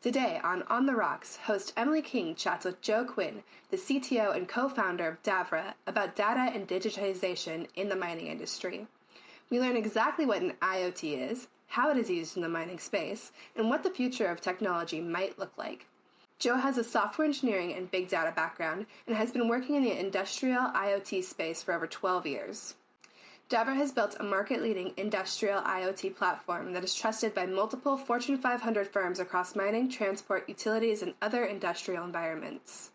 Today on The Rocks, host Emily King chats with Joe Quinn, the CTO and co-founder of Davra, about data and digitization in the mining industry. We learn exactly what an IoT is, how it is used in the mining space, and what the future of technology might look like. Joe has a software engineering and big data background and has been working in the industrial IoT space for over 12 years. Davra has built a market-leading industrial IoT platform that is trusted by multiple Fortune 500 firms across mining, transport, utilities, and other industrial environments.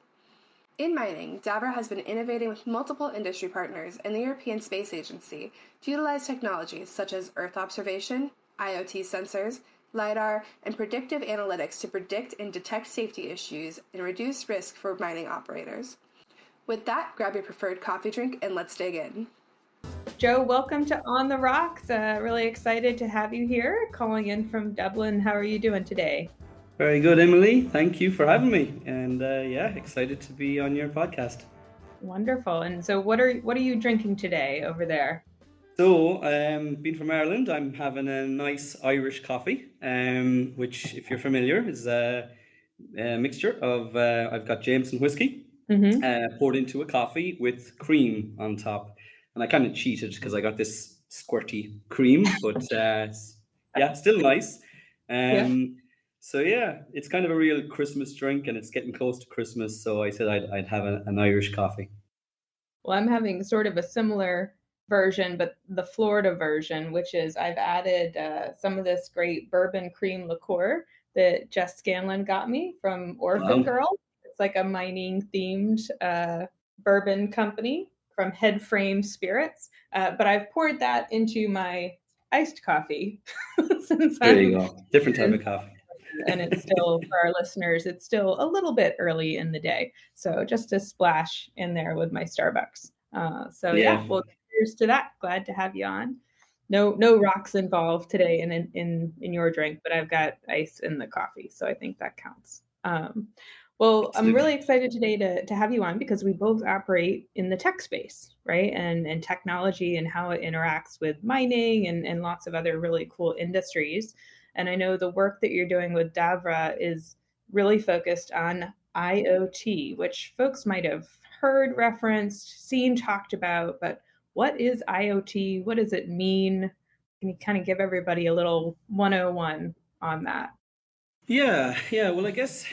In mining, Davra has been innovating with multiple industry partners and the European Space Agency to utilize technologies such as Earth observation, IoT sensors, LiDAR, and predictive analytics to predict and detect safety issues and reduce risk for mining operators. With that, grab your preferred coffee drink and let's dig in. Joe, welcome to On the Rocks. Really excited to have you here, calling in from Dublin. How are you doing today? Very good, Emily. Thank you for having me. And excited to be on your podcast. Wonderful. And so what are you drinking today over there? So, being from Ireland, I'm having a nice Irish coffee, which, if you're familiar, is a mixture of, I've got Jameson whiskey poured into a coffee with cream on top. And I kind of cheated because I got this squirty cream, but still nice. So it's kind of a real Christmas drink, and it's getting close to Christmas. So I said I'd have an Irish coffee. Well, I'm having sort of a similar version, but the Florida version, which is I've added some of this great bourbon cream liqueur that Jess Scanlon got me from Orphan Girl. It's like a mining themed bourbon company from Headframe Spirits, but I've poured that into my iced coffee. There you go. Different type of coffee. And it's still, for our listeners, it's still a little bit early in the day. So just a splash in there with my Starbucks. Well, cheers to that. Glad to have you on. No rocks involved today in your drink, but I've got ice in the coffee, so I think that counts. Well, I'm really excited today to have you on because we both operate in the tech space, right? And technology and how it interacts with mining and lots of other really cool industries. And I know the work that you're doing with Davra is really focused on IoT, which folks might have heard referenced, seen talked about, but what is IoT? What does it mean? Can you kind of give everybody a little 101 on that? Yeah. Well, I guess,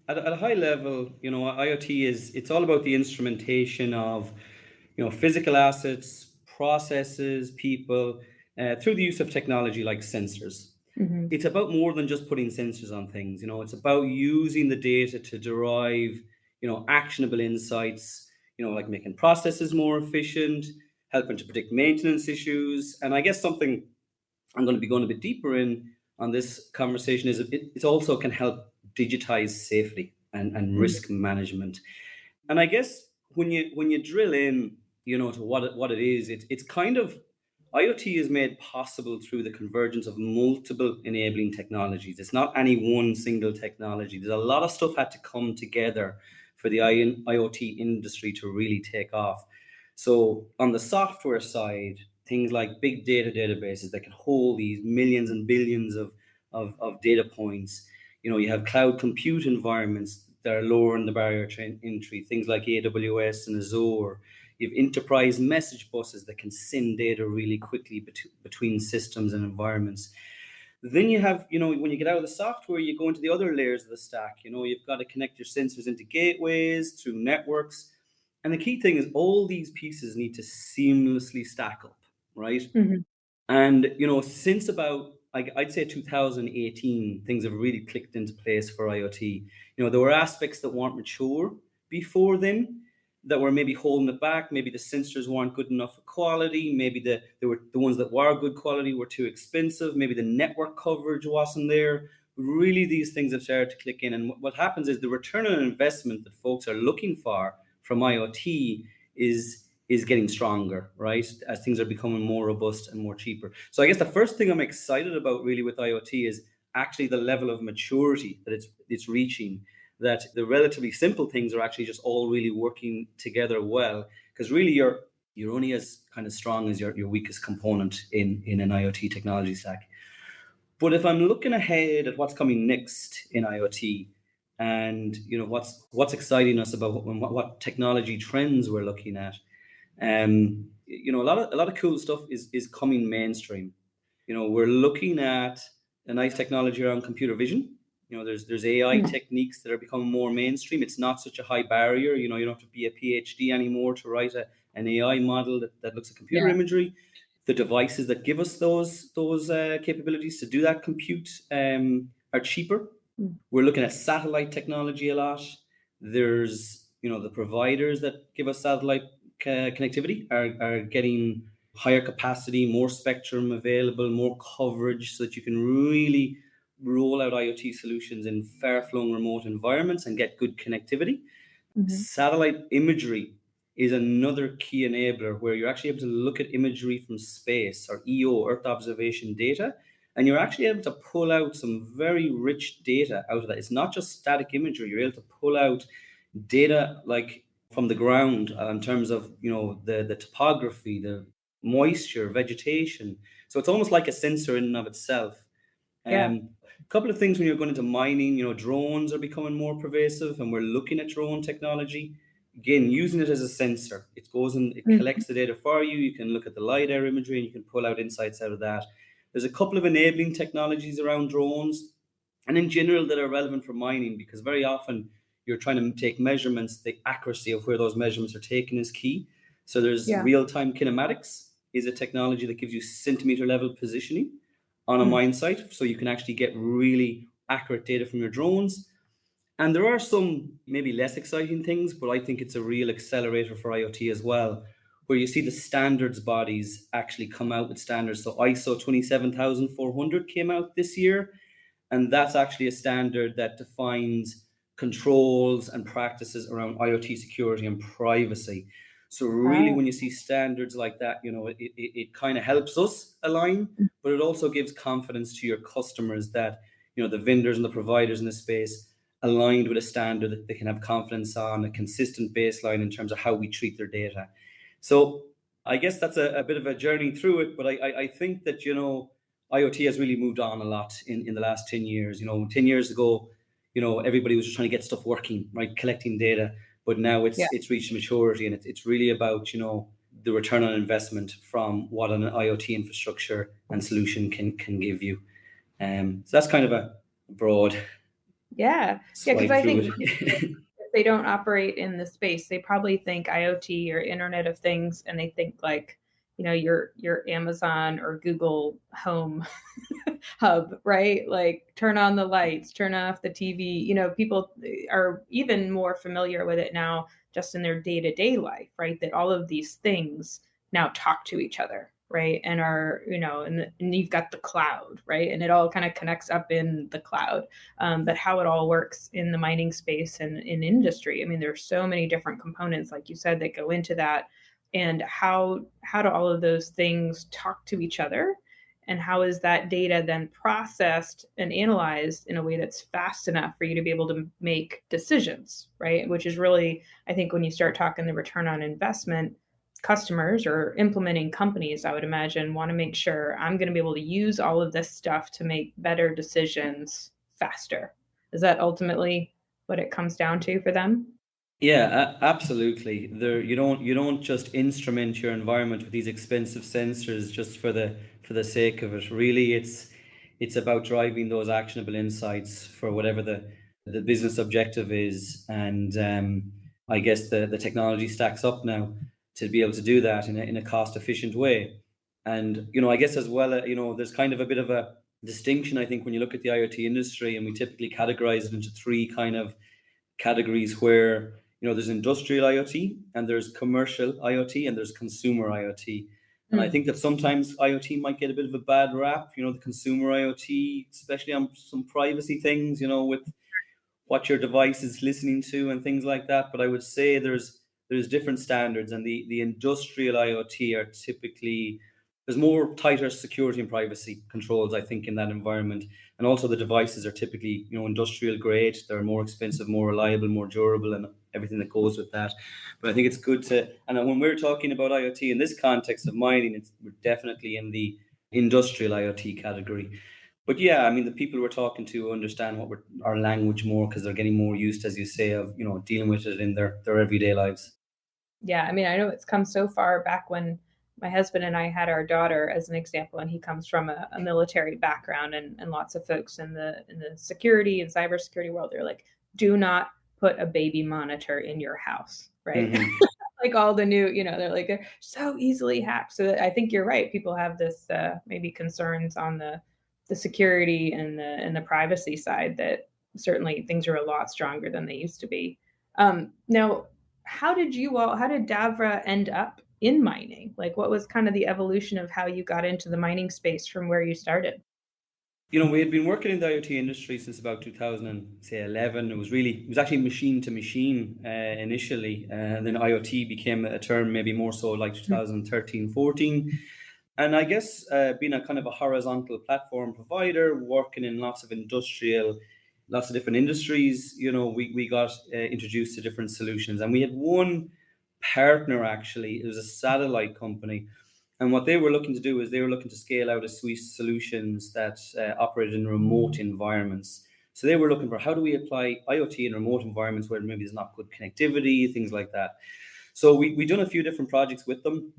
at a high level, IoT it's all about the instrumentation of, physical assets, processes, people, through the use of technology like sensors. It's about more than just putting sensors on things. It's about using the data to derive, actionable insights, like making processes more efficient, helping to predict maintenance issues. And I guess something I'm going to be going a bit deeper in on this conversation is it also can help digitize safety and risk management. And I guess when you drill in, to what it is, it's kind of IoT is made possible through the convergence of multiple enabling technologies. It's not any one single technology. There's a lot of stuff had to come together for the IoT industry to really take off. So on the software side, things like big data databases that can hold these millions and billions of data points. You have cloud compute environments that are lowering the barrier to entry, things like AWS and Azure. You have enterprise message buses that can send data really quickly between systems and environments. Then you have, when you get out of the software, you go into the other layers of the stack. You've got to connect your sensors into gateways, through networks. And the key thing is all these pieces need to seamlessly stack up, right? And, since about, I'd say 2018, things have really clicked into place for IoT. There were aspects that weren't mature before then that were maybe holding it back. Maybe the sensors weren't good enough for quality. Maybe the ones that were good quality were too expensive. Maybe the network coverage wasn't there. Really, these things have started to click in. And what happens is the return on investment that folks are looking for from IoT is getting stronger, right? As things are becoming more robust and more cheaper. So I guess the first thing I'm excited about really with IoT is actually the level of maturity that it's reaching, that the relatively simple things are actually just all really working together well, because really you're only as kind of strong as your weakest component in an IoT technology stack. But if I'm looking ahead at what's coming next in IoT, and what's exciting us about what technology trends we're looking at, a lot of cool stuff is coming mainstream. We're looking at a nice technology around computer vision. There's AI Mm. techniques that are becoming more mainstream. It's not such a high barrier. You don't have to be a PhD anymore to write an AI model that looks at computer Yeah. imagery. The devices that give us those capabilities to do that compute are cheaper. Mm. We're looking at satellite technology a lot. There's, the providers that give us satellite connectivity are getting higher capacity, more spectrum available, more coverage, so that you can really roll out IoT solutions in far-flung remote environments and get good connectivity. Mhm. Satellite imagery is another key enabler where you're actually able to look at imagery from space, or EO, Earth observation data, and you're actually able to pull out some very rich data out of that. It's not just static imagery. You're able to pull out data like from the ground, in terms of the topography, the moisture, vegetation. So it's almost like a sensor in and of itself. Yeah. A couple of things when you're going into mining, drones are becoming more pervasive, and we're looking at drone technology. Again, using it as a sensor, it goes and it Mhm. collects the data for you. You can look at the LiDAR imagery and you can pull out insights out of that. There's a couple of enabling technologies around drones and in general that are relevant for mining, because very often you're trying to take measurements. The accuracy of where those measurements are taken is key. So there's Yeah. real-time kinematics, is a technology that gives you centimeter level positioning on a Mm. mine site, so you can actually get really accurate data from your drones. And there are some maybe less exciting things, but I think it's a real accelerator for IoT as well, where you see the standards bodies actually come out with standards. So ISO 27400 came out this year, and that's actually a standard that defines controls and practices around IoT security and privacy. So really, Ah. when you see standards like that, it kind of helps us align, but it also gives confidence to your customers that the vendors and the providers in the space aligned with a standard that they can have confidence on, a consistent baseline in terms of how we treat their data. So I guess that's a bit of a journey through it, but I think that IoT has really moved on a lot in the last 10 years. 10 years ago, everybody was just trying to get stuff working, right? Collecting data. But now Yeah. it's reached maturity, and it's really about, the return on investment from what an IoT infrastructure and solution can give you. So that's kind of a broad Yeah. Yeah, because swipe I through think it. if they don't operate in the space, they probably think IoT or Internet of Things, and they think like, your Amazon or Google Home hub, right? Like turn on the lights, turn off the TV. People are even more familiar with it now just in their day-to-day life, right? That all of these things now talk to each other, right? And are, and you've got the cloud, right? And it all kind of connects up in the cloud. But how it all works in the mining space and in industry, I mean, there's so many different components, like you said, that go into that. And how do all of those things talk to each other, and how is that data then processed and analyzed in a way that's fast enough for you to be able to make decisions, right? Which is really, I think, when you start talking the return on investment, customers or implementing companies, I would imagine, want to make sure I'm going to be able to use all of this stuff to make better decisions faster. Is that ultimately what it comes down to for them? Yeah, absolutely. You don't just instrument your environment with these expensive sensors just for the sake of it. Really, it's about driving those actionable insights for whatever the business objective is, and I guess the technology stacks up now to be able to do that in a cost efficient way. And I guess as well, there's kind of a bit of a distinction, I think, when you look at the IoT industry, and we typically categorize it into three kind of categories where there's industrial IoT, and there's commercial IoT, and there's consumer IoT. And I Mm. think that sometimes IoT might get a bit of a bad rap, the consumer IoT, especially on some privacy things, with what your device is listening to and things like that. But I would say there's different standards, and the industrial IoT are typically, there's more tighter security and privacy controls, I think, in that environment. And also the devices are typically industrial grade. They're more expensive, more reliable, more durable, and everything that goes with that. But I think it's good to, and when we're talking about IoT in this context of mining, we're definitely in the industrial IoT category. But yeah, I mean, the people we're talking to understand our language more because they're getting more used, as you say, of dealing with it in their everyday lives. Yeah, I mean, I know it's come so far back when my husband and I had our daughter as an example, and he comes from a military background, and lots of folks in the security and cybersecurity world, they're like, do not put a baby monitor in your house, right? Hmm. Like all the new, they're like they're so easily hacked. So I think you're right. People have this maybe concerns on the security and the privacy side that certainly things are a lot stronger than they used to be. Now, how did Davra end up in mining? Like, what was kind of the evolution of how you got into the mining space from where you started? We had been working in the IoT industry since about 2011. It was actually machine to machine initially, and then IoT became a term maybe more so like Mm, 2013, 14. And I guess being a kind of a horizontal platform provider, working in lots of different industries, we got introduced to different solutions. And we had one partner actually, it was a satellite company. And what they were looking to do is they were looking to scale out a suite of solutions that operated in remote environments. So they were looking for how do we apply IoT in remote environments where maybe there's not good connectivity, things like that. So we done a few different projects with them.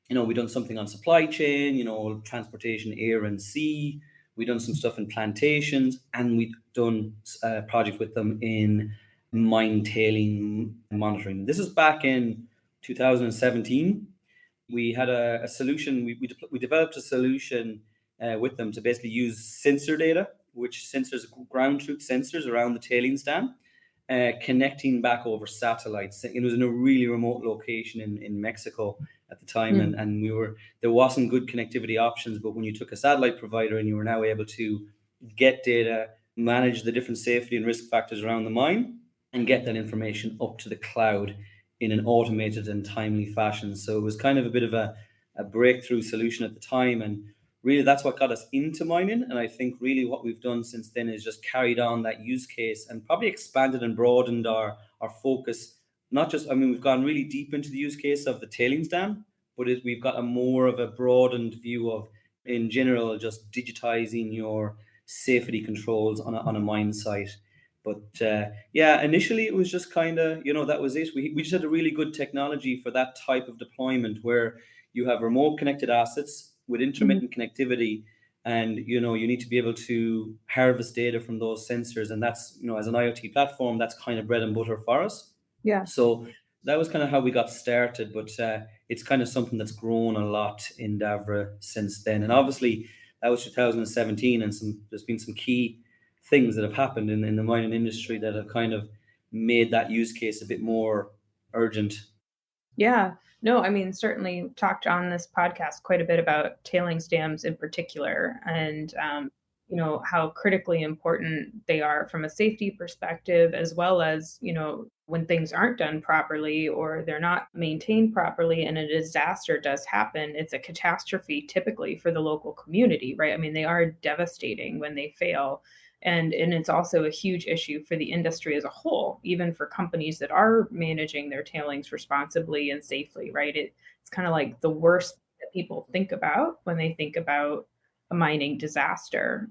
We done something on supply chain, transportation, air and sea. We done some stuff in plantations, and we done a project with them in mine tailing monitoring. This is back in 2017. We had a solution. We developed a solution with them to basically use sensor data, which sensors, ground truth sensors around the tailings dam, connecting back over satellites. It was in a really remote location in Mexico at the time, mm, and there wasn't good connectivity options. But when you took a satellite provider and you were now able to get data, manage the different safety and risk factors around the mine, and get that information up to the cloud in an automated and timely fashion. So it was kind of a bit of a breakthrough solution at the time. And really, that's what got us into mining. And I think really what we've done since then is just carried on that use case and probably expanded and broadened our focus. Not just, I mean, we've gone really deep into the use case of the tailings dam, but we've got a more of a broadened view of, in general, just digitizing your safety controls on a mine site. But yeah, initially it was just kind of, that was it. We just had a really good technology for that type of deployment where you have remote connected assets with mhm. intermittent connectivity, and you need to be able to harvest data from those sensors. And that's, as an IoT platform, that's kind of bread and butter for us. Yeah. So that was kind of how we got started, but it's kind of something that's grown a lot in Davra since then. And obviously, that was 2017, and there's been some key things that have happened in the mining industry that have kind of made that use case a bit more urgent. Yeah. No, I mean, certainly talked on this podcast quite a bit about tailings dams in particular and, how critically important they are from a safety perspective, as well as, when things aren't done properly or they're not maintained properly and a disaster does happen, it's a catastrophe typically for the local community, right? I mean, they are devastating when they fail, and it's also a huge issue for the industry as a whole, even for companies that are managing their tailings responsibly and safely, right? It's kind of like the worst that people think about when they think about a mining disaster.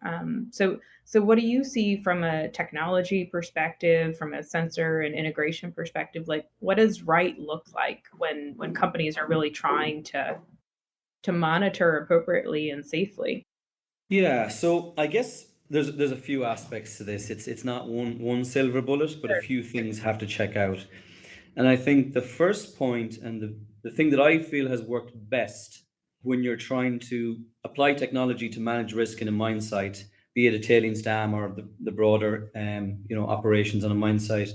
So what do you see from a technology perspective, from a sensor and integration perspective? Like, what does right look like when companies are really trying to monitor appropriately and safely? Yeah, so I guess there's a few aspects to this. It's not one silver bullet, but a Sure. few things have to check out. And I think the first point and the thing that I feel has worked best when you're trying to apply technology to manage risk in a mine site, be it a tailings dam or the broader operations on a mine site,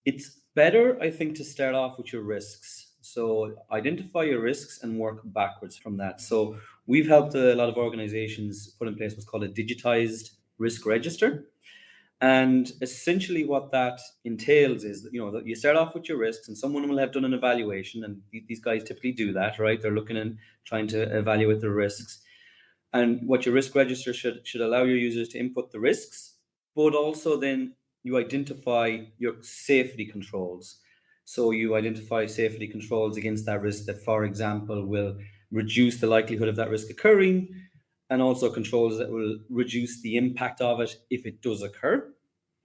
it's better, I think, to start off with your risks. So identify your risks and work backwards from that. So we've helped a lot of organizations put in place what's called a digitized risk register. And essentially, what that entails is that that you start off with your risks, and someone will have done an evaluation, and these guys typically do that, right? They're looking and trying to evaluate the risks, and what your risk register should allow your users to input the risks, but also then you identify your safety controls. So you identify safety controls against that risk that, for example, will reduce the likelihood of that risk occurring, and also controls that will reduce the impact of it if it does occur.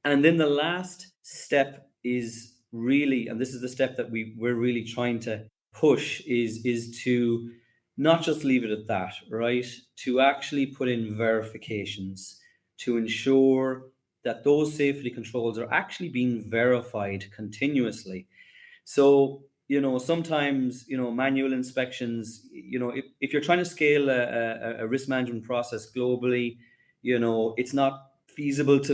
And then the last step is really, and this is the step that we're really trying to push, is to not just leave it at that, right? To actually put in verifications to ensure that those safety controls are actually being verified continuously. So, sometimes, manual inspections, if you're trying to scale a risk management process globally, it's not feasible to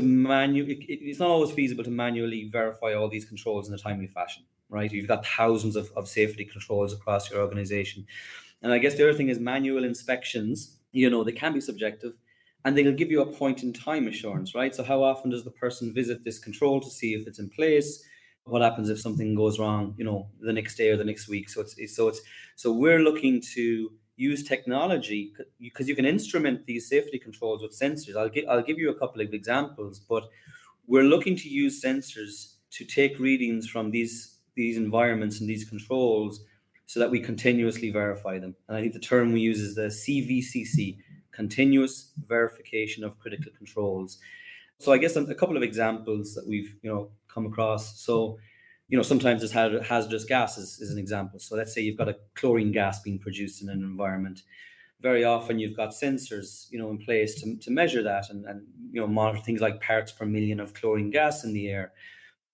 it's not always feasible to manually verify all these controls in a timely fashion, right? You've got thousands of safety controls across your organization. And I guess the other thing is manual inspections, they can be subjective and they'll give you a point in time assurance, right? So how often does the person visit this control to see if it's in place? What happens if something goes wrong, the next day or the next week? So we're looking to use technology because you can instrument these safety controls with sensors. I'll give you a couple of examples, but we're looking to use sensors to take readings from these environments and these controls so that we continuously verify them. And I think the term we use is the CVCC, continuous verification of critical controls. So I guess a couple of examples that we've come across. So sometimes there's hazardous gases is an example. So let's say you've got a chlorine gas being produced in an environment. Very often you've got sensors in place to measure that and monitor things like parts per million of chlorine gas in the air.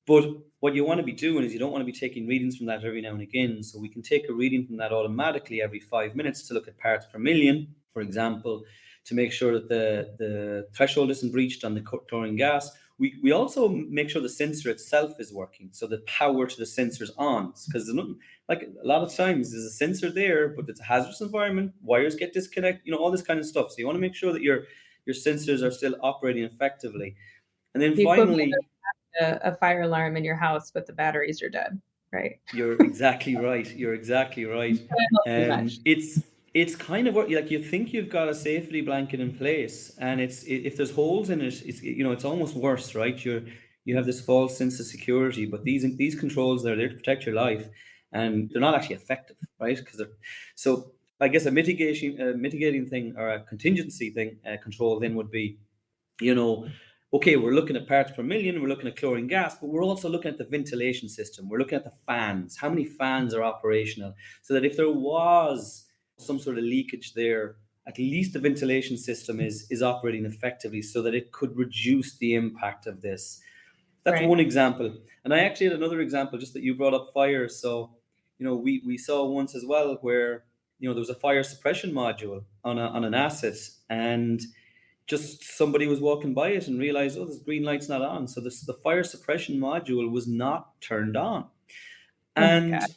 But what you want to be doing is you don't want to be taking readings from that every now and again. So we can take a reading from that automatically every 5 minutes to look at parts per million, for example, to make sure that the threshold isn't breached on the chlorine gas. We also make sure the sensor itself is working, so the power to the sensor's on. Because there's nothing, like a lot of times there's a sensor there, but it's a hazardous environment, wires get disconnected, all this kind of stuff. So you want to make sure that your sensors are still operating effectively. And then The equivalent finally, of a fire alarm in your house, but the batteries are dead, right? you're exactly right. You're exactly right. Too much. It's kind of what like you think you've got a safety blanket in place, and if there's holes in it, it's almost worse, right? You have this false sense of security, but these controls, they're there to protect your life, and they're not actually effective, right? So I guess a mitigating thing or a contingency thing control then would be, you know, okay, we're looking at parts per million, we're looking at chlorine gas, but we're also looking at the ventilation system. We're looking at the fans. How many fans are operational? So that if there was some sort of leakage there, at least the ventilation system is operating effectively so that it could reduce the impact of this. That's Right. one example. And I actually had another example, just that you brought up fire. So, we saw once as well where, there was a fire suppression module on an asset, and just somebody was walking by it and realized, oh, this green light's not on. So the fire suppression module was not turned on. Oh my And God.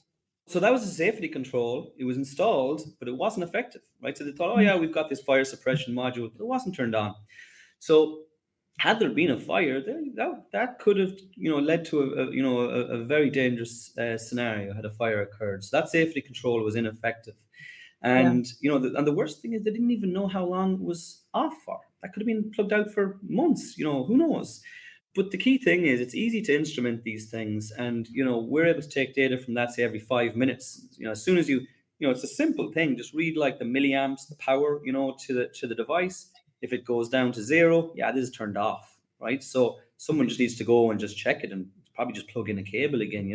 so that was a safety control. It was installed, but it wasn't effective, right? So they thought, oh yeah, we've got this fire suppression module, but it wasn't turned on. So had there been a fire, that could have, led to a very dangerous scenario had a fire occurred. So that safety control was ineffective. Yeah. And and the worst thing is they didn't even know how long it was off for. That could have been plugged out for months. Who knows? But the key thing is it's easy to instrument these things, and we're able to take data from that, say, every 5 minutes. As soon as it's a simple thing. Just read like the milliamps, the power, to the device. If it goes down to zero, yeah, this is turned off, right? So someone just needs to go and just check it and probably just plug in a cable again.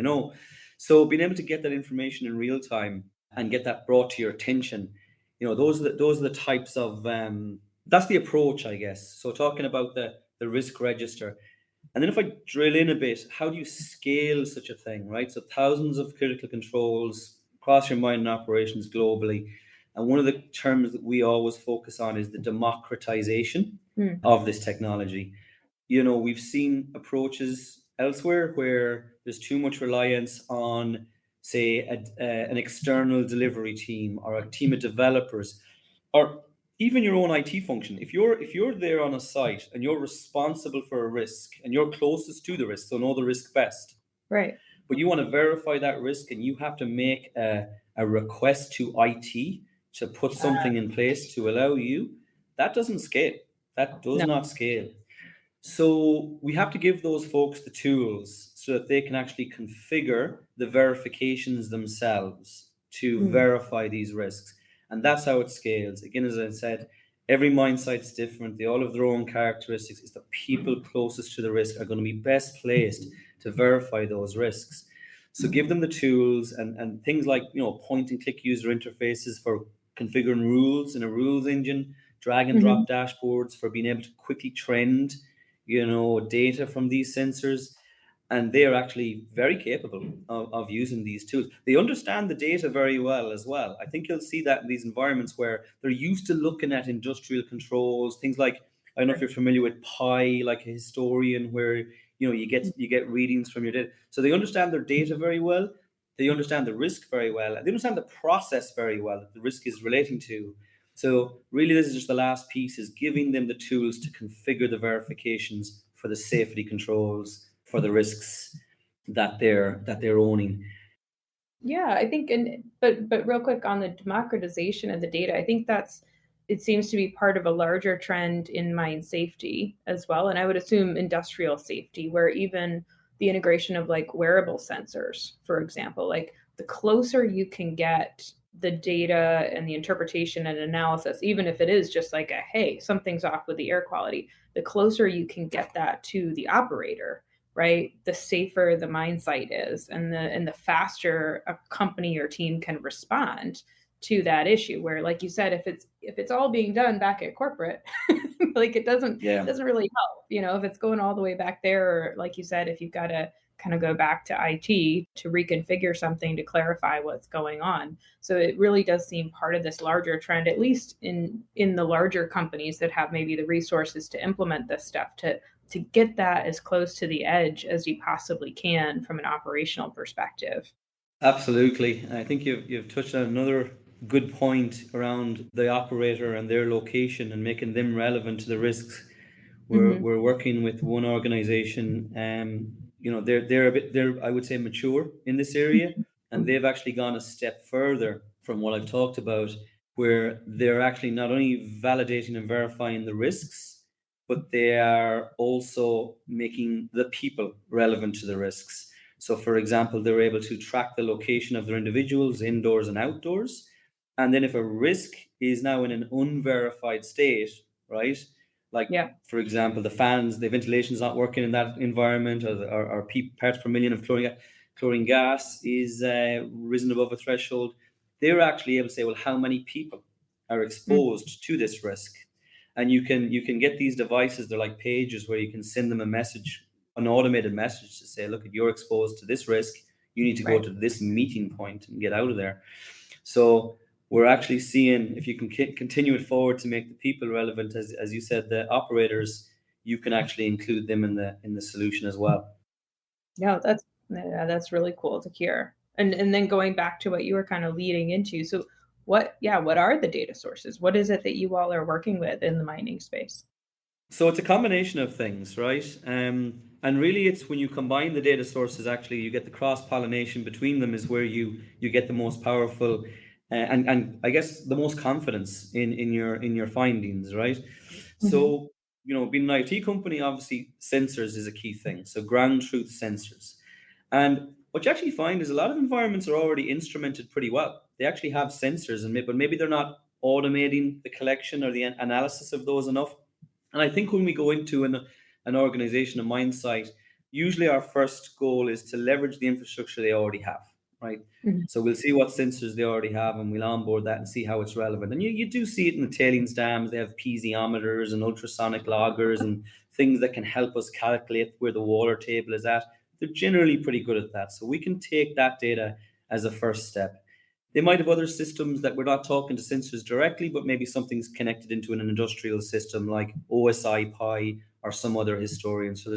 So being able to get that information in real time and get that brought to your attention, those are the types of that's the approach, I guess. So talking about the risk register. And then if I drill in a bit, how do you scale such a thing, right? So thousands of critical controls across your mining operations globally. And one of the terms that we always focus on is the democratization Mm. of this technology. We've seen approaches elsewhere where there's too much reliance on, say, an external delivery team or a team of developers, or even your own IT function. If you're there on a site and you're responsible for a risk and you're closest to the risk, so know the risk best, Right. but you want to verify that risk and you have to make a request to IT to put something in place to allow you, that doesn't scale. That does No. not scale. So we have to give those folks the tools so that they can actually configure the verifications themselves to Mm. verify these risks. And that's how it scales. Again, as I said, Every mine site's different. They all have their own characteristics. It's the people closest to the risk are going to be best placed to verify those risks. So give them the tools and things like, point and click user interfaces for configuring rules in a rules engine, drag and Mhm. drop dashboards for being able to quickly trend, data from these sensors. And they are actually very capable of using these tools. They understand the data very well as well. I think you'll see that in these environments where they're used to looking at industrial controls, things like, I don't know if you're familiar with Pi, like a historian, where you get readings from your data. So they understand their data very well. They understand the risk very well. And they understand the process very well that the risk is relating to. So really, this is just the last piece: is giving them the tools to configure the verifications for the safety controls for the risks that they're owning. Yeah, I think, and but real quick on the democratization of the data, I think that's it seems to be part of a larger trend in mine safety as well. And I would assume industrial safety, where even the integration of like wearable sensors, for example, like the closer you can get the data and the interpretation and analysis, even if it is just like a hey, something's off with the air quality, the closer you can get that to the operator, right, the safer the mine site is, and the faster a company or team can respond to that issue. Where, like you said, if it's all being done back at corporate, like Yeah, doesn't really help. If it's going all the way back there, or like you said, if you've got to kind of go back to IT to reconfigure something to clarify what's going on. So it really does seem part of this larger trend, at least in the larger companies that have maybe the resources to implement this stuff, to get that as close to the edge as you possibly can from an operational perspective. absolutely. I think you've touched on another good point around the operator and their location and making them relevant to the risks. We're Hmm. we're working with one organization. They're a bit, they're, I would say, mature in this area, and they've actually gone a step further from what I've talked about, where they're actually not only validating and verifying the risks, but they are also making the people relevant to the risks. So, for example, they're able to track the location of their individuals indoors and outdoors. And then, if a risk is now in an unverified state, right? Like, Yeah. for example, the fans, the ventilation is not working in that environment, or parts per million of chlorine gas is risen above a threshold. They're actually able to say, well, how many people are exposed to this risk? And you can get these devices. They're like pages where you can send them a message, an automated message to say, look, you're exposed to this risk. You need to go Right. to this meeting point and get out of there. So we're actually seeing, if you can continue it forward to make the people relevant, as you said, the operators, you can actually include them in the solution as well. No, that's really cool to hear. And then going back to what you were kind of leading into. So what are the data sources? What is it that you all are working with in the mining space? So it's a combination of things, right? And really, it's when you combine the data sources, actually, you get the cross pollination between them is where you get the most powerful, and I guess the most confidence in your findings, right? Hmm. So being an IT company, obviously sensors is a key thing. So ground truth sensors, and what you actually find is a lot of environments are already instrumented pretty well. They actually have sensors, but maybe they're not automating the collection or the analysis of those enough. And I think when we go into an organization, a mine site, usually our first goal is to leverage the infrastructure they already have, right? Hmm. So we'll see what sensors they already have and we'll onboard that and see how it's relevant. And you do see it in the tailings dams. They have piezometers and ultrasonic loggers and things that can help us calculate where the water table is at. They're generally pretty good at that. So we can take that data as a first step. They might have other systems that we're not talking to sensors directly, but maybe something's connected into an industrial system like OSI Pi or some other historian. So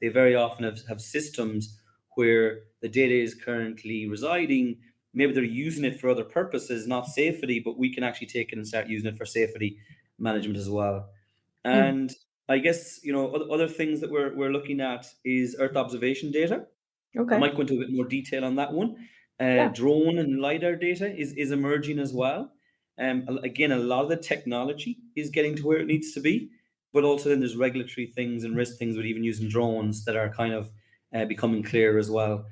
they very often have systems where the data is currently residing. Maybe they're using it for other purposes, not safety, but we can actually take it and start using it for safety management as well. Mm. And I guess, other things that we're looking at is Earth observation data. I Okay. might go into a bit more detail on that one. Yeah. Drone and LiDAR data is emerging as well. Again, a lot of the technology is getting to where it needs to be, but also then there's regulatory things and risk things with even using drones that are kind of becoming clear as well.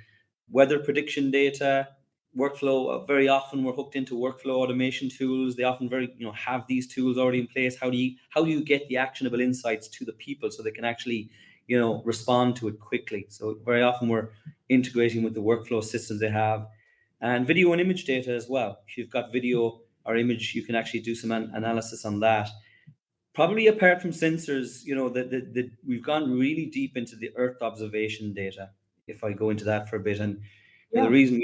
Weather prediction data, workflow. Very often we're hooked into workflow automation tools. They often have these tools already in place. How do you get the actionable insights to the people so they can actually respond to it quickly? So very often we're integrating with the workflow systems they have, and video and image data as well. If you've got video or image, you can actually do some analysis on that. Probably apart from sensors, that we've gone really deep into the Earth observation data. If I go into that for a bit, and the Yeah. reason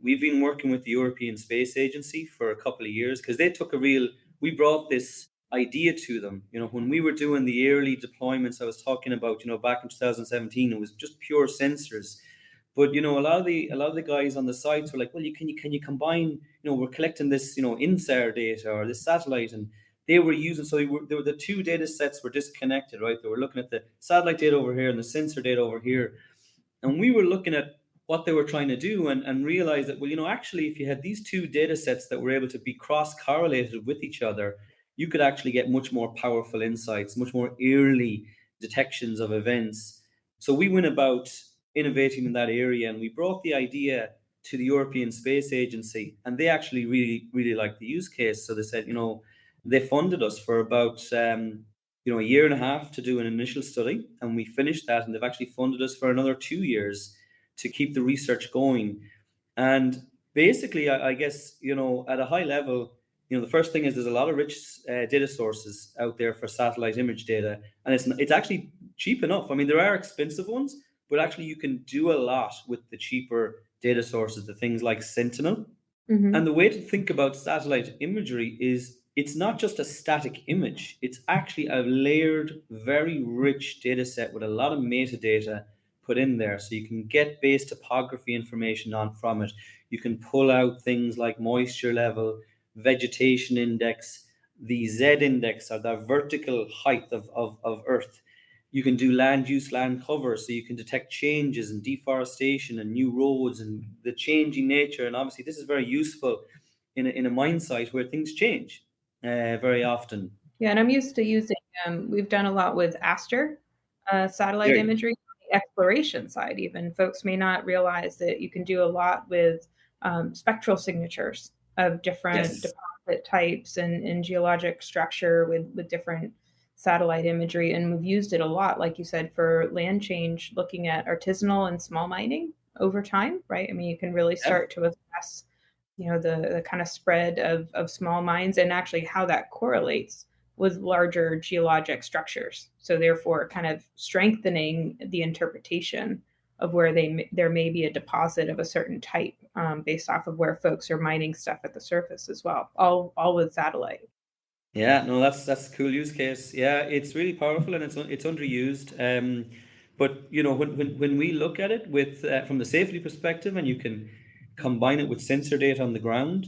we've been working with the European Space Agency for a couple of years, because we brought this idea to them. When we were doing the early deployments I was talking about, back in 2017, it was just pure sensors. But a lot of the guys on the sites were like, well, can you combine? We're collecting this INSAR data or this satellite, and they were using the two data sets were disconnected, right? They were looking at the satellite data over here and the sensor data over here, and we were looking at what they were trying to do, and realized that, well, actually, if you had these two data sets that were able to be cross correlated with each other, you could actually get much more powerful insights, much more early detections of events. So we went about innovating in that area, and we brought the idea to the European Space Agency, and they actually really, really liked the use case. So they said, they funded us for about a year and a half to do an initial study, and we finished that, and they've actually funded us for another 2 years to keep the research going. And basically, I guess, at a high level, the first thing is there's a lot of rich data sources out there for satellite image data, and it's actually cheap enough. I mean, there are expensive ones, but actually you can do a lot with the cheaper data sources, the things like Sentinel. Hmm. And the way to think about satellite imagery is it's not just a static image, it's actually a layered, very rich data set with a lot of metadata put in there. So you can get base topography information on from it. You can pull out things like moisture level, vegetation index, the Z index, or the vertical height of Earth. You can do land use, land cover, so you can detect changes in deforestation and new roads and the changing nature. And obviously, this is very useful in a mine site where things change very often. Yeah, and I'm used to using, we've done a lot with Aster satellite There you imagery, on the exploration side, even. Folks may not realize that you can do a lot with spectral signatures of different Yes. deposit types and geologic structure with different satellite imagery. And we've used it a lot, like you said, for land change, looking at artisanal and small mining over time, right? I mean, you can really Yeah. start to assess the kind of spread of small mines and actually how that correlates with larger geologic structures. So therefore, kind of strengthening the interpretation of where there may be a deposit of a certain type based off of where folks are mining stuff at the surface as well. All with satellite. Yeah, no, that's a cool use case. Yeah, it's really powerful and it's underused. But when we look at it with from the safety perspective, and you can combine it with sensor data on the ground,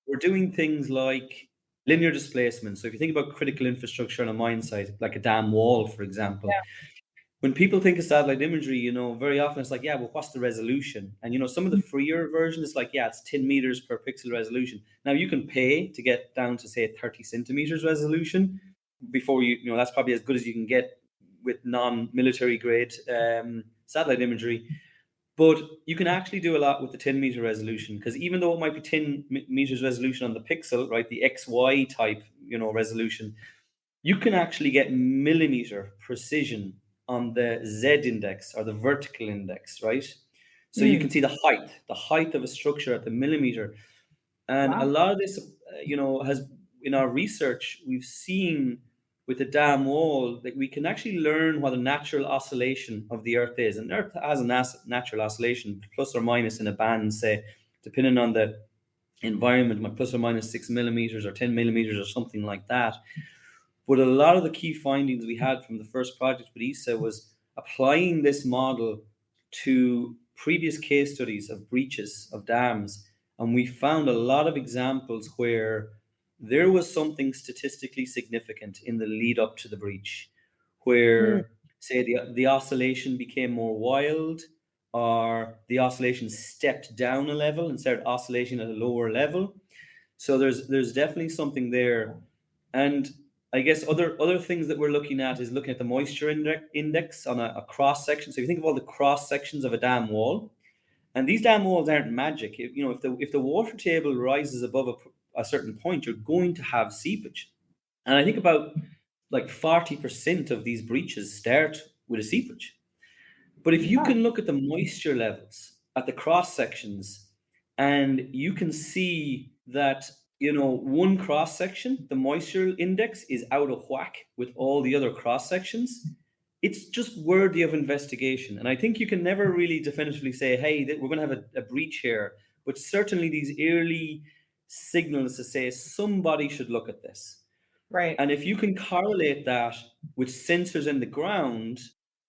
we're doing things like linear displacement. So if you think about critical infrastructure on a mine site, like a dam wall, for example, when people think of satellite imagery, very often it's like, yeah, well, what's the resolution? And some of the freer versions, like, yeah, it's 10 meters per pixel resolution. Now you can pay to get down to say 30 centimeters resolution before that's probably as good as you can get with non-military grade satellite imagery. But you can actually do a lot with the 10-meter resolution, because even though it might be 10 meters resolution on the pixel, right, the XY type, resolution, you can actually get millimeter precision on the Z index or the vertical index, right? So you can Mm, see the height of a structure at the millimeter. And a wow. lot of this, has in our research, we've seen with the dam wall that we can actually learn what the natural oscillation of the Earth is. And Earth has a natural oscillation, plus or minus in a band, say, depending on the environment, plus or minus 6 millimeters or 10 millimeters or something like that. But a lot of the key findings we had from the first project with ESA was applying this model to previous case studies of breaches of dams. And we found a lot of examples where there was something statistically significant in the lead up to the breach, Mm, where, say, the oscillation became more wild, or the oscillation stepped down a level and started oscillating at a lower level. So there's definitely something there. And I guess other things that we're looking at is looking at the moisture index on a cross section. So if you think of all the cross sections of a dam wall, And these dam walls aren't magic. If the water table rises above a certain point, you're going to have seepage. And I think about like 40% of these breaches start with a seepage. But if you Yeah. can look at the moisture levels at the cross sections, and you can see that, one cross section, the moisture index is out of whack with all the other cross sections, it's just worthy of investigation. And I think you can never really definitively say, hey, we're going to have a breach here. But certainly these early signals to say somebody should look at this. Right. And if you can correlate that with sensors in the ground,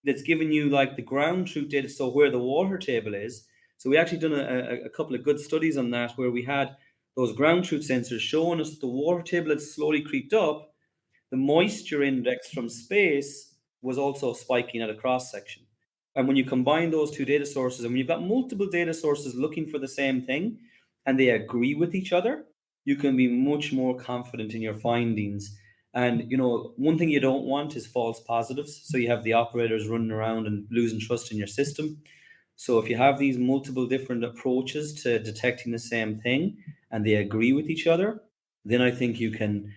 that's giving you like the ground truth data, so where the water table is. So we actually done a couple of good studies on that, where we had those ground truth sensors showing us that the water table had slowly creeped up. The moisture index from space was also spiking at a cross section. And when you combine those two data sources, and when you've got multiple data sources looking for the same thing, and they agree with each other, you can be much more confident in your findings. And one thing you don't want is false positives. So you have the operators running around and losing trust in your system. So if you have these multiple different approaches to detecting the same thing and they agree with each other, then I think you can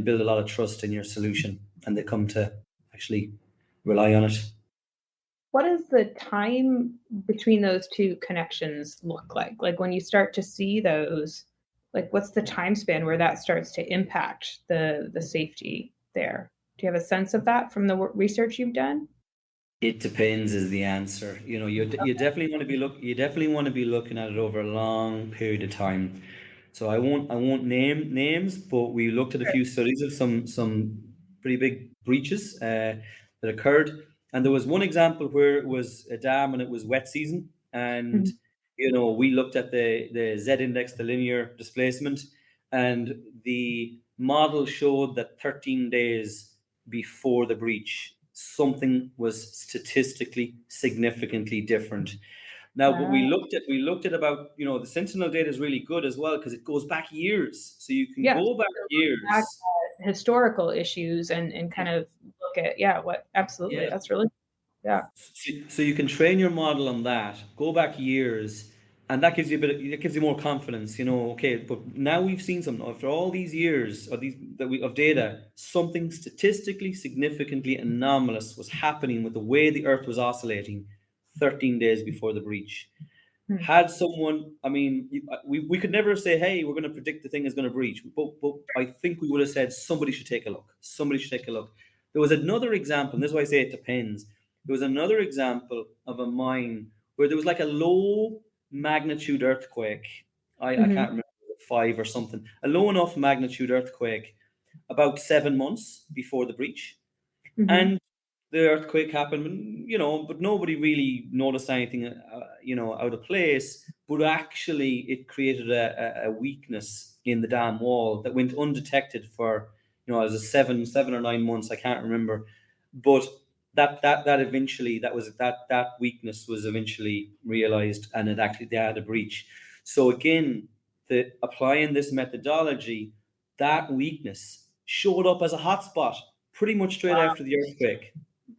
build a lot of trust in your solution, and they come to actually rely on it. What does the time between those two connections look like? Like when you start to see those, like what's the time span where that starts to impact the safety there? Do you have a sense of that from the research you've done? It depends is the answer. You definitely want to be looking at it over a long period of time. So I won't name names, but we looked at a few studies of some pretty big breaches that occurred, and there was one example where it was a dam and it was wet season, and Mhm. we looked at the Z index, the linear displacement, and the model showed that 13 days before the breach, something was statistically significantly different. Now, but Uh, we looked at about, the Sentinel data is really good as well because it goes back years, so you can yeah, go back so look back years. at historical issues and kind of look at, yeah, what absolutely. Yeah. That's really, yeah. So you can train your model on that, go back years, and that gives you it gives you more confidence. Okay, but now we've seen something after all these years of data, something statistically significantly anomalous was happening with the way the Earth was oscillating 13 days before the breach. Hmm. Had someone, I mean, we could never say, hey, we're going to predict the thing is going to breach. But I think we would have said somebody should take a look. Somebody should take a look. There was another example, and this is why I say it depends. There was another example of a mine where there was like a low magnitude earthquake. I Hmm. can't remember, five or something, a low enough magnitude earthquake about 7 months before the breach. Hmm. And the earthquake happened, but nobody really noticed anything, out of place. But actually, it created a weakness in the dam wall that went undetected for, as a 7 or 9 months. I can't remember, but that eventually that weakness was eventually realized, and it actually they had a breach. So again, applying this methodology, that weakness showed up as a hotspot pretty much straight Wow. after the earthquake.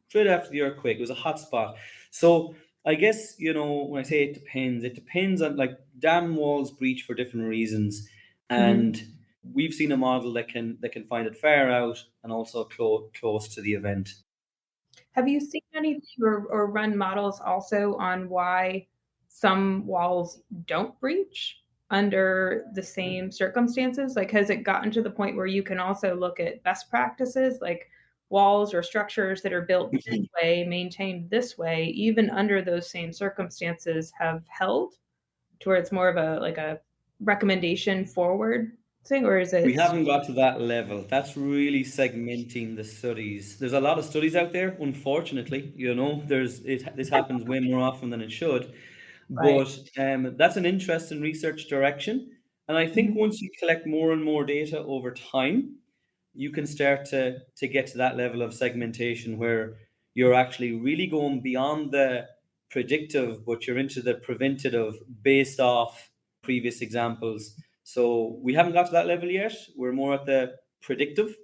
Straight after the earthquake, it was a hot spot. So I guess when I say it depends on, like, dam walls breach for different reasons, Hmm. and we've seen a model that can find it far out and also close to the event. Have you seen anything or run models also on why some walls don't breach under the same circumstances? Like, has it gotten to the point where you can also look at best practices, like walls or structures that are built this way, maintained this way, even under those same circumstances have held to where it's more of a like a recommendation forward thing, or is We it haven't got to that level. That's really segmenting the studies. There's a lot of studies out there, unfortunately. This happens way more often than it should. right? But that's an interesting research direction. And I think Mhm. once you collect more and more data over time, you can start to get to that level of segmentation where you're actually really going beyond the predictive, but you're into the preventative based off previous examples. So we haven't got to that level yet. We're more at the predictive,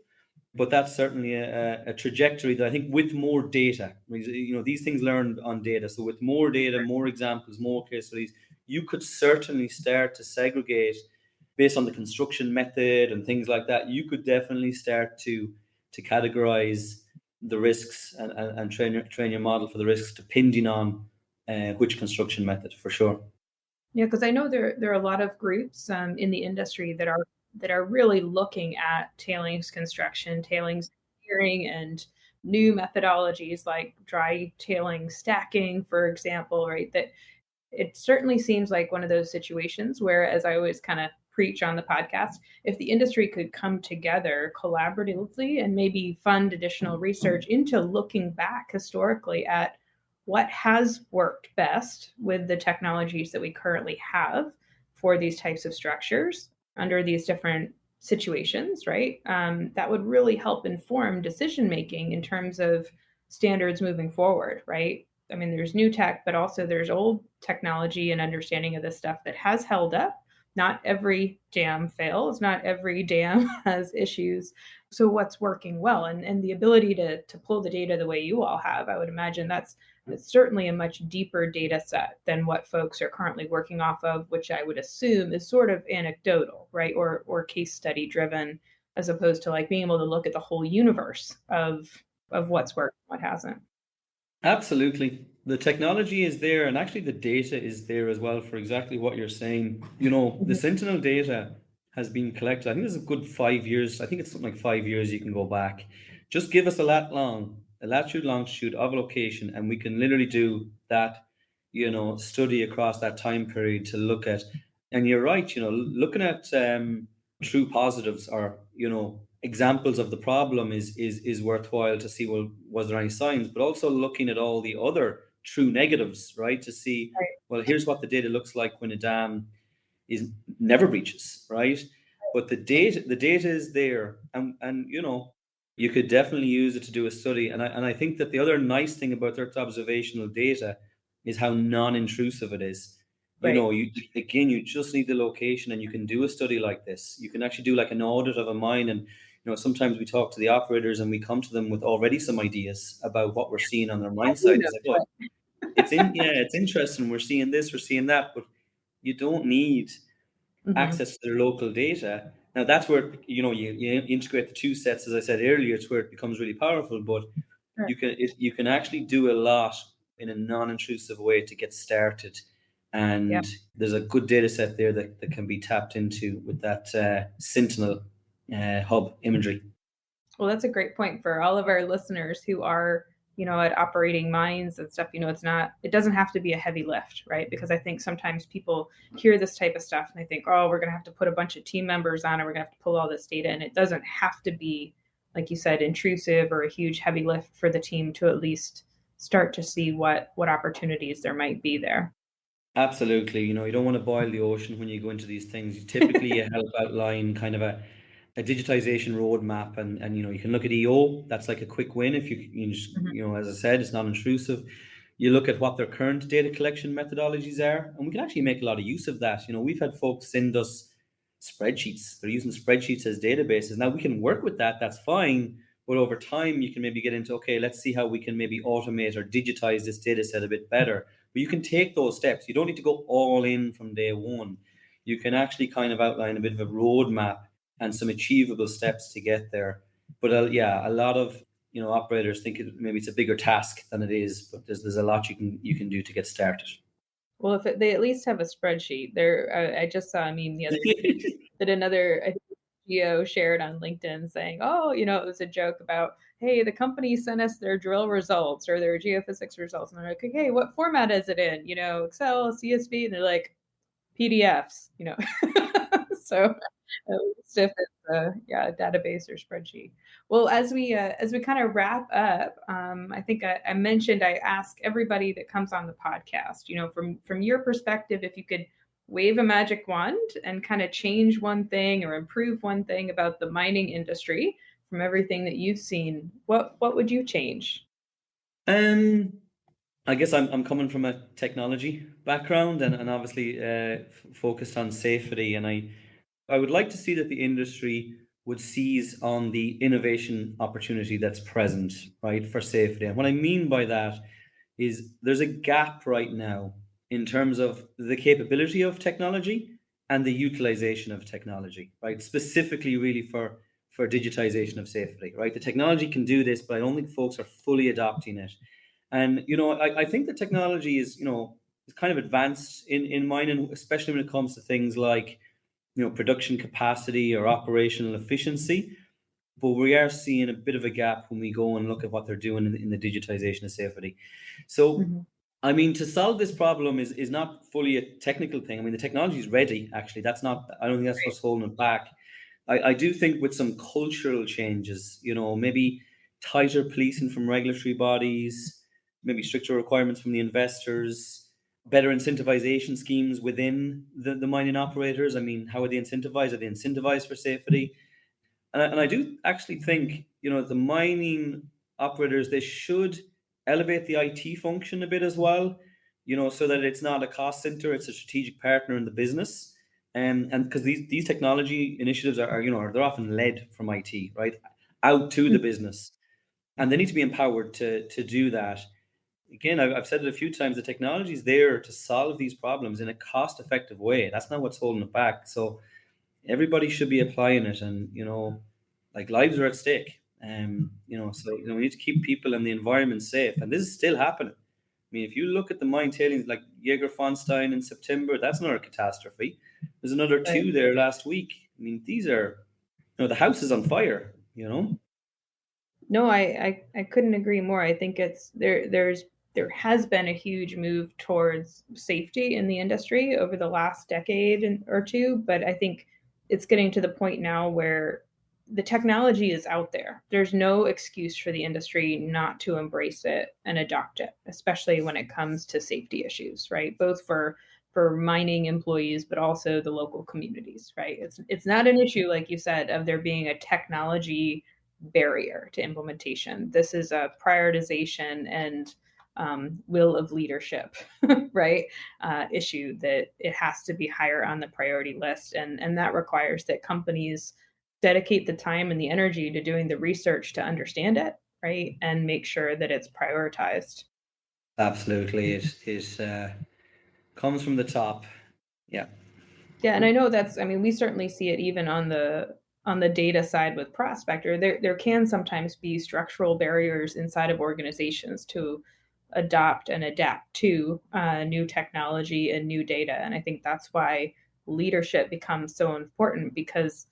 But that's certainly a trajectory that I think with more data, these things learned on data. So with more data, more examples, more case studies, you could certainly start to segregate based on the construction method and things like that. You could definitely start to categorize the risks and train your model for the risks depending on which construction method, for sure. Yeah, because I know there are a lot of groups in the industry that are really looking at tailings construction, tailings engineering, and new methodologies like dry tailings stacking, for example, right? That it certainly seems like one of those situations where, as I always kind of preach on the podcast, if the industry could come together collaboratively and maybe fund additional research into looking back historically at what has worked best with the technologies that we currently have for these types of structures under these different situations, right? That would really help inform decision making in terms of standards moving forward, right? I mean, there's new tech, but also there's old technology and understanding of this stuff that has held up. Not every dam fails, not every dam has issues. So what's working well? And the ability to pull the data the way you all have, I would imagine that's certainly a much deeper data set than what folks are currently working off of, which I would assume is sort of anecdotal, right? Or case study driven, as opposed to like being able to look at the whole universe of what's worked, what hasn't. Absolutely. The technology is there, and actually the data is there as well for exactly what you're saying. The Mhm. Sentinel data has been collected. I think it's a good 5 years. I think it's something like 5 years you can go back. Just give us a latitude, longitude of a location, and we can literally do that, study across that time period to look at. And you're right, looking at true positives or, examples of the problem is worthwhile to see, well, was there any signs, but also looking at all the other true negatives, right, to see, Right. well, here's what the data looks like when a dam is never breaches, right? But the data is there, and you could definitely use it to do a study. And I think that the other nice thing about Earth observational data is how non-intrusive it is. Right. You just need the location, and you can do a study like this. You can actually do like an audit of a mine, and sometimes we talk to the operators and we come to them with already some ideas about what we're seeing on their I mine do site. know. It's like, oh, it's interesting. We're seeing this, we're seeing that, but you don't need Mhm. access to their local data. Now that's where you integrate the two sets, as I said earlier. It's where it becomes really powerful. But Sure. you can actually do a lot in a non-intrusive way to get started, Yeah. and there's a good data set there that can be tapped into with that Sentinel hub imagery. Well, that's a great point for all of our listeners who are, at operating mines and stuff. It doesn't have to be a heavy lift, right? Because I think sometimes people hear this type of stuff and they think, oh, we're going to have to put a bunch of team members on and we're going to have to pull all this data. And it doesn't have to be, like you said, intrusive or a huge heavy lift for the team to at least start to see what opportunities there might be there. Absolutely. You don't want to boil the ocean when you go into these things. You typically help outline kind of a digitization roadmap, and you can look at EO. That's like a quick win if Mhm. as I said, it's non-intrusive. You look at what their current data collection methodologies are, and we can actually make a lot of use of that. We've had folks send us spreadsheets. They're using spreadsheets as databases. Now we can work with that. That's fine. But over time, you can maybe get into, okay, let's see how we can maybe automate or digitize this data set a bit better. But you can take those steps. You don't need to go all in from day one. You can actually kind of outline a bit of a roadmap and some achievable steps to get there. But yeah, a lot of operators think maybe it's a bigger task than it is, but there's a lot you can do to get started. Well, if they at least have a spreadsheet, I just saw a meme the other day that another I think Geo shared on LinkedIn saying, "Oh, it was a joke about, hey, the company sent us their drill results or their geophysics results, and they're like, okay, what format is it in? Excel, CSV, and they're like PDFs. So stiff as yeah, a database or spreadsheet. Well, as we kind of wrap up, I think I mentioned I ask everybody that comes on the podcast, from your perspective, if you could wave a magic wand and kind of change one thing or improve one thing about the mining industry from everything that you've seen, what would you change? Um, I guess I'm coming from a technology background, and obviously focused on safety, and I would like to see that the industry would seize on the innovation opportunity that's present, right, for safety. And what I mean by that is there's a gap right now in terms of the capability of technology and the utilization of technology, right? Specifically, really for digitization of safety, right? The technology can do this, but I don't think folks are fully adopting it. And I think the technology is is kind of advanced in mining, especially when it comes to things like production capacity or operational efficiency. But we are seeing a bit of a gap when we go and look at what they're doing in the digitization of safety. So, Mhm. I mean, to solve this problem is not fully a technical thing. I mean, the technology is ready. Actually, that's not. I don't think that's what's holding it back. I do think with some cultural changes, maybe tighter policing from regulatory bodies, maybe stricter requirements from the investors, better incentivization schemes within the mining operators. I mean, how are they incentivized? Are they incentivized for safety? And I do actually think, the mining operators, they should elevate the IT function a bit as well, so that it's not a cost center, it's a strategic partner in the business. And because these technology initiatives they're often led from IT, right, out to the business. And they need to be empowered to do that. Again, I've said it a few times, the technology is there to solve these problems in a cost effective way. That's not what's holding it back. So everybody should be applying it, and like lives are at stake. So we need to keep people and the environment safe, and this is still happening. I mean, if you look at the mine tailings like Jaeger-Fonstein in September, that's another catastrophe. There's another Right. two there last week. I mean, these are, the house is on fire. No, I couldn't agree more. I think it's there has been a huge move towards safety in the industry over the last decade or two, but I think it's getting to the point now where the technology is out there. There's no excuse for the industry not to embrace it and adopt it, especially when it comes to safety issues, right? Both for mining employees, but also the local communities, right? It's not an issue, like you said, of there being a technology barrier to implementation. This is a prioritization and will of leadership, right? Issue that it has to be higher on the priority list, and that requires that companies dedicate the time and the energy to doing the research to understand it, right, and make sure that it's prioritized. Absolutely, it comes from the top. Yeah. Yeah, and I know that's, I mean, we certainly see it even on the data side with Prospector. There can sometimes be structural barriers inside of organizations to adopt and adapt to new technology and new data. And I think that's why leadership becomes so important because,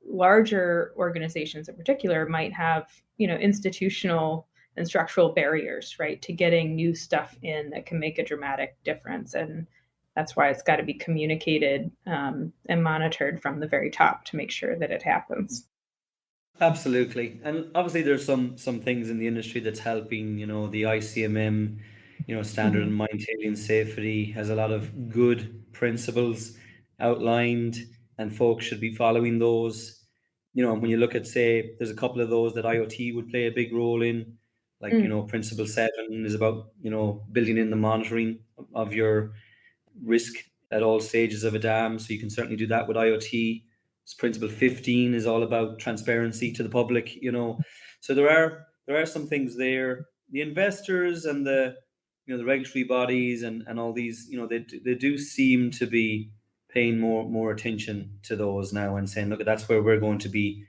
larger organizations in particular might have, institutional and structural barriers, right, to getting new stuff in that can make a dramatic difference. And that's why it's got to be communicated and monitored from the very top to make sure that it happens. Absolutely, and obviously there's some things in the industry that's helping. The ICMM, standard Mhm. and maintaining safety has a lot of good principles outlined, and folks should be following those. When you look at, say, there's a couple of those that IoT would play a big role in, like Mm. Principle 7 is about building in the monitoring of your risk at all stages of a dam. So you can certainly do that with IoT. Principle 15 is all about transparency to the public, So there are some things there. The investors and the regulatory bodies and all these, they do seem to be paying more attention to those now and saying, look, that's where we're going to be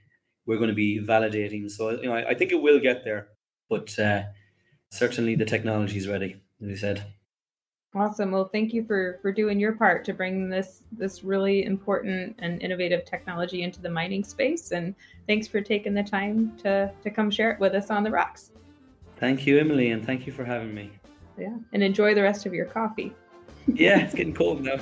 validating. So I think it will get there, but certainly the technology is ready, as you said. Awesome. Well, thank you for doing your part to bring this really important and innovative technology into the mining space. And thanks for taking the time to come share it with us on the rocks. Thank you, Emily, and thank you for having me. Yeah, and enjoy the rest of your coffee. Yeah, it's getting cold now.